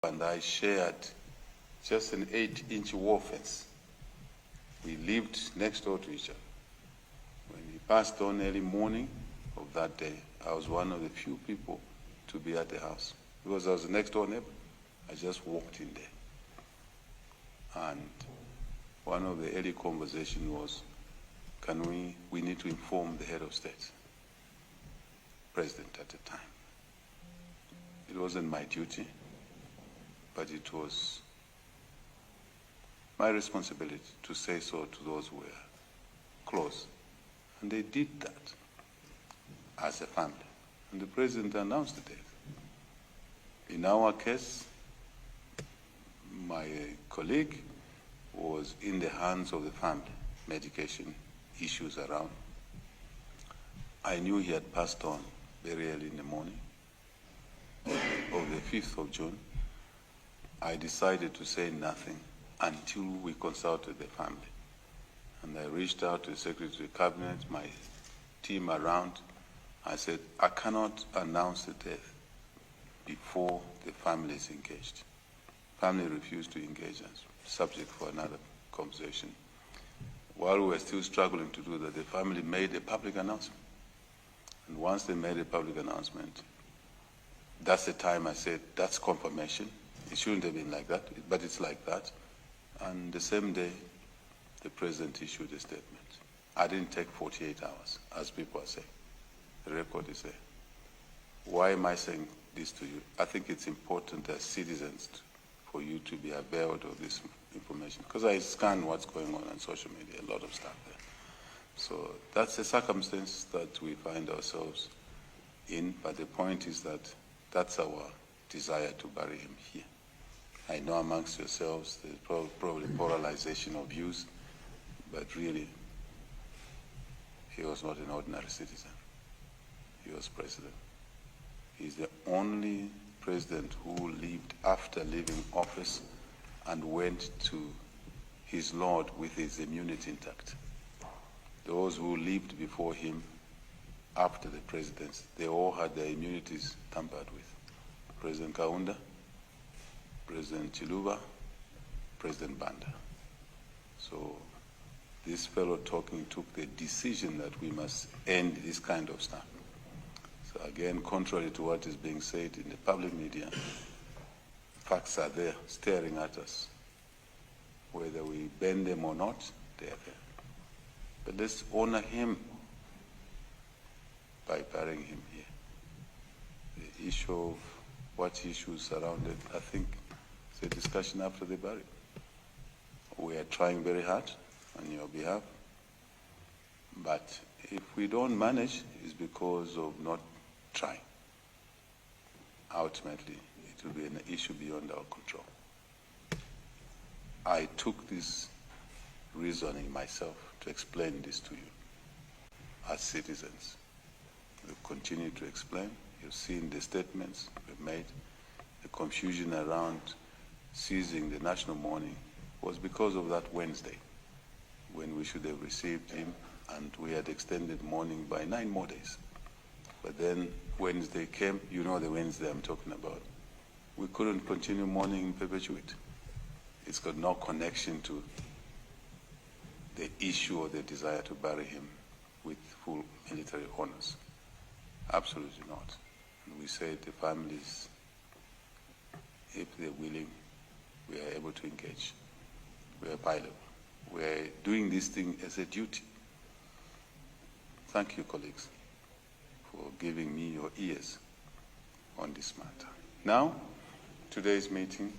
and I shared just an 8-inch wall fence. We lived next door to each other. When he passed on early morning of that day, I was one of the few people to be at the house because I was the next door neighbor. I just walked in there. And one of the early conversations was, we need to inform the head of state, president at the time. It wasn't my duty, but it was my responsibility to say so to those who were close. And they did that as a family. And the president announced the date. In our case, my colleague was in the hands of the family, medication issues around. I knew he had passed on very early in the morning of the 5th of June. I decided to say nothing until we consulted the family. And I reached out to the Secretary of the Cabinet, my team around. I said, I cannot announce the death before the family is engaged. Family refused to engage us, subject for another conversation. While we were still struggling to do that, the family made a public announcement. And once they made a public announcement, that's the time I said, that's confirmation. It shouldn't have been like that, but it's like that. And the same day, the president issued a statement. I didn't take 48 hours, as people are saying. The record is there. Why am I saying this to you? I think it's important as citizens for you to be aware of this information, because I scan what's going on social media, a lot of stuff there. So that's the circumstance that we find ourselves in, but the point is that that's our desire to bury him here. I know amongst yourselves there's probably polarization of views, but really, he was not an ordinary citizen. He was president. He's the only president who lived after leaving office and went to his Lord with his immunity intact. Those who lived before him after the presidency, they all had their immunities tampered with. President Kaunda, President Chiluba, President Banda. So this fellow talking took the decision that we must end this kind of stuff. So again, contrary to what is being said in the public media, facts are there staring at us. Whether we bend them or not, they are there. But let's honor him by burying him here. The issue of what issues surrounded, I think it's a discussion after the burial. We are trying very hard on your behalf, but if we don't manage, it's because of not trying. Ultimately, it will be an issue beyond our control. I took this reasoning myself to explain this to you as citizens. We'll continue to explain. You've seen the statements we've made. The confusion around seizing the national mourning was because of that Wednesday, when we should have received him, and we had extended mourning by 9 more days. But then Wednesday came, you know the Wednesday I'm talking about. We couldn't continue mourning in perpetuity. It's got no connection to the issue or the desire to bury him with full military honors. Absolutely not. And we say the families, if they're willing, we are able to engage. We are available. We are doing this thing as a duty. Thank you, colleagues, for giving me your ears on this matter. Now, today's meeting